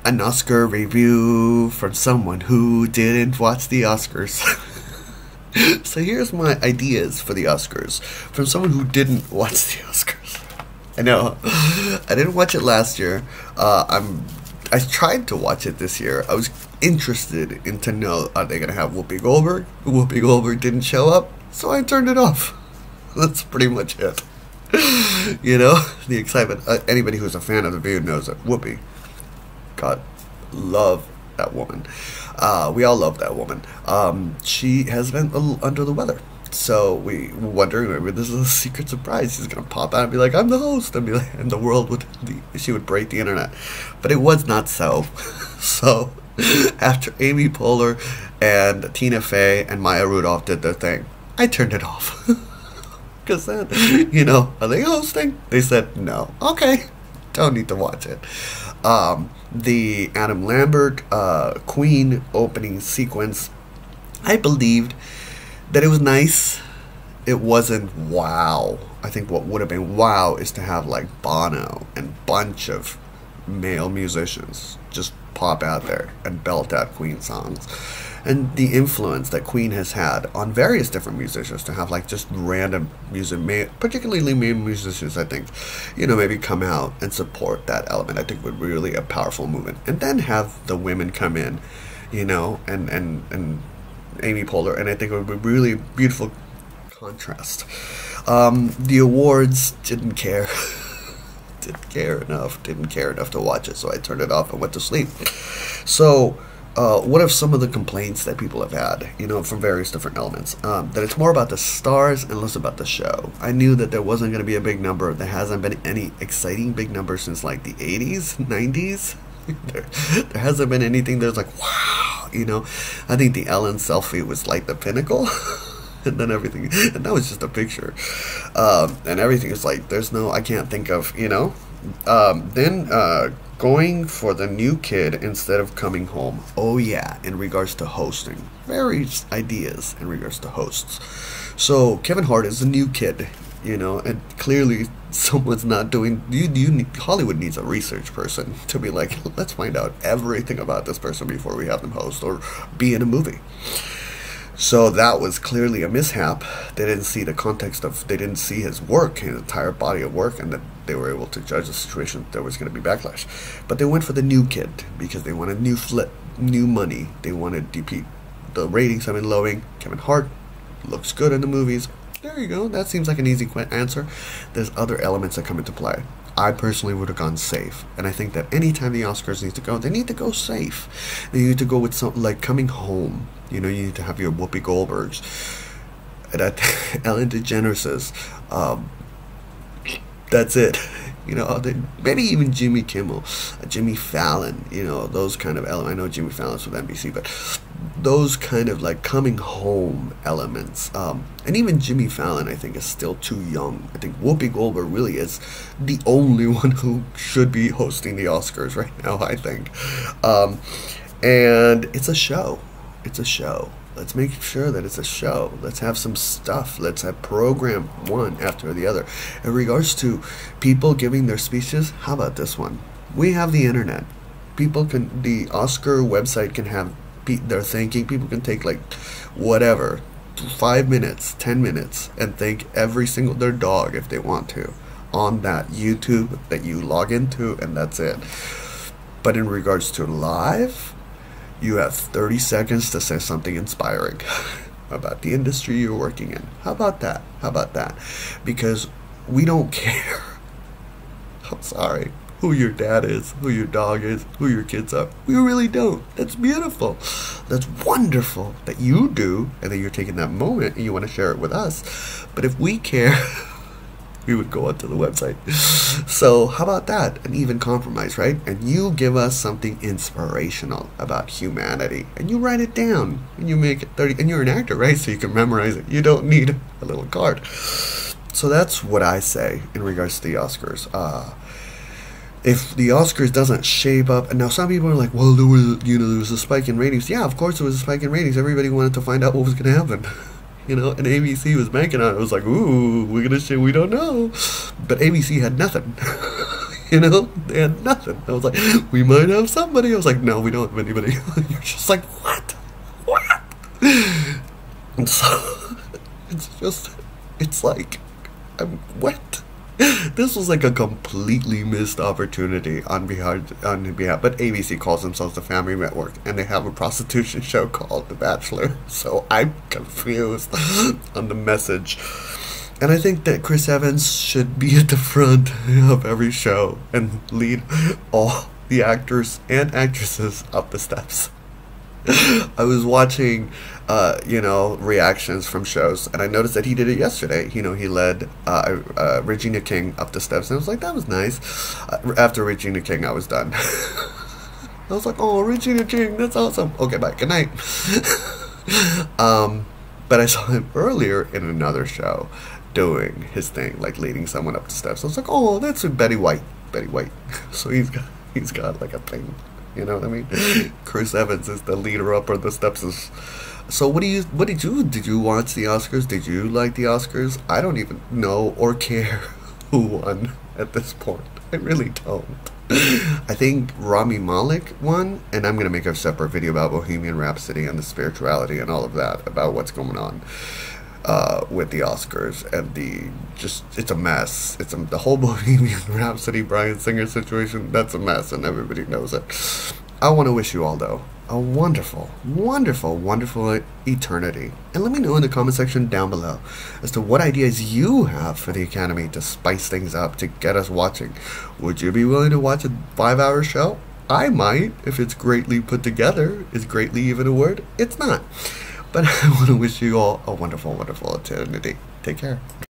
An Oscar review from someone who didn't watch the Oscars. So here's my ideas for the Oscars from someone who didn't watch the Oscars. I know I didn't watch it last year. I tried to watch it this year. I was interested in to know, are they gonna have Whoopi Goldberg? Whoopi Goldberg didn't show up, so I turned it off. That's pretty much it. You know, the excitement. Anybody who's a fan of The View knows that Whoopi, God, love that woman. We all love that woman. She has been a little under the weather. So we were wondering, maybe this is a secret surprise. She's gonna pop out and be like, "I'm the host," and be like, and the world would, she would break the internet. But it was not so. So after Amy Poehler and Tina Fey and Maya Rudolph did their thing, I turned it off. Because then, you know, are they hosting? They said no. Okay, don't need to watch it. The Adam Lambert Queen opening sequence, I believed that it was nice. It wasn't wow. I think what would have been wow is to have like Bono and bunch of male musicians just pop out there and belt out Queen songs. And the influence that Queen has had on various different musicians to have like just random music, particularly male musicians, I think, you know, maybe come out and support that element. I think would be really a powerful movement. And then have the women come in, you know, and Amy Poehler, and I think it would be really beautiful contrast. The awards didn't care. Didn't care enough to watch it, so I turned it off and went to sleep. So what are some of the complaints that people have had, you know, from various different elements? That it's more about the stars and less about the show. I knew that there wasn't going to be a big number. There hasn't been any exciting big number since like the 80s, 90s. There hasn't been anything that's like, wow, you know. I think the Ellen selfie was like the pinnacle. And then everything, and that was just a picture. And everything is like, there's no, I can't think of, you know. Then going for the new kid instead of coming home. Oh yeah, in regards to hosting. Various ideas in regards to hosts. So Kevin Hart is a new kid, you know, and clearly someone's not doing, Hollywood needs a research person to be like, let's find out everything about this person before we have them host or be in a movie. So that was clearly a mishap. They didn't see the context of, they didn't see his work, his entire body of work, and that they were able to judge the situation. There was going to be backlash. But they went for the new kid because they wanted new flip, new money. They wanted DP. The ratings have been lowing. Kevin Hart looks good in the movies. There you go. That seems like an easy answer. There's other elements that come into play. I personally would have gone safe. And I think that anytime the Oscars need to go, they need to go safe. They need to go with something like Coming Home. You know, you need to have your Whoopi Goldbergs. Ellen DeGeneres. That's it. You know, maybe even Jimmy Kimmel, Jimmy Fallon, you know, those kind of elements. I know Jimmy Fallon's with NBC, but those kind of like coming home elements. And even Jimmy Fallon, I think, is still too young. I think Whoopi Goldberg really is the only one who should be hosting the Oscars right now, I think. And it's a show. It's a show. Let's make sure that it's a show. Let's have some stuff. Let's have program one after the other. In regards to people giving their speeches, how about this one? We have the internet. People can, the Oscar website can have their thinking. People can take like whatever, 5 minutes, 10 minutes, and thank every single, their dog if they want to, on that YouTube that you log into, and that's it. But in regards to live, you have 30 seconds to say something inspiring about the industry you're working in. How about that? How about that? Because we don't care. I'm sorry. Who your dad is, who your dog is, who your kids are. We really don't. That's beautiful. That's wonderful that you do, and that you're taking that moment and you want to share it with us. But if we care, we would go onto the website. So how about that? An even compromise, right? And you give us something inspirational about humanity, and you write it down, and you make it 30, and you're an actor, right? So you can memorize it. You don't need a little card. So that's what I say in regards to the Oscars. If the Oscars doesn't shape up, and now some people are like, well, there was a spike in ratings. Yeah, of course there was a spike in ratings. Everybody wanted to find out what was going to happen. You know, and ABC was banking on it. It was like, ooh, we're going to say we don't know. But ABC had nothing. You know, they had nothing. I was like, we might have somebody. I was like, no, we don't have anybody. You're just like, what? What? And so, it's just, it's like, what? This was like a completely missed opportunity on behalf. But ABC calls themselves the Family Network, and they have a prostitution show called The Bachelor. So I'm confused on the message. And I think that Chris Evans should be at the front of every show and lead all the actors and actresses up the steps. I was watching, reactions from shows, and I noticed that he did it yesterday. He led Regina King up the steps, and I was like, that was nice. After Regina King, I was done. I was like, oh, Regina King, that's awesome. Okay, bye, good night. But I saw him earlier in another show doing his thing, like leading someone up the steps. I was like, oh, that's Betty White. So he's got like a thing. You know what I mean? Chris Evans is the leader up on the steps. So what did you watch the Oscars? Did you like the Oscars? I don't even know or care who won at this point. I really don't. I think Rami Malek won, and I'm going to make a separate video about Bohemian Rhapsody and the spirituality and all of that, about what's going on with the Oscars and it's a mess. The whole Bohemian Rhapsody Bryan Singer situation, that's a mess, and everybody knows it. I want to wish you all, though, a wonderful, wonderful, wonderful eternity. And let me know in the comment section down below as to what ideas you have for the Academy to spice things up, to get us watching. Would you be willing to watch a 5-hour show? I might, if it's greatly put together. Is greatly even a word? It's not. But I want to wish you all a wonderful, wonderful eternity. Take care.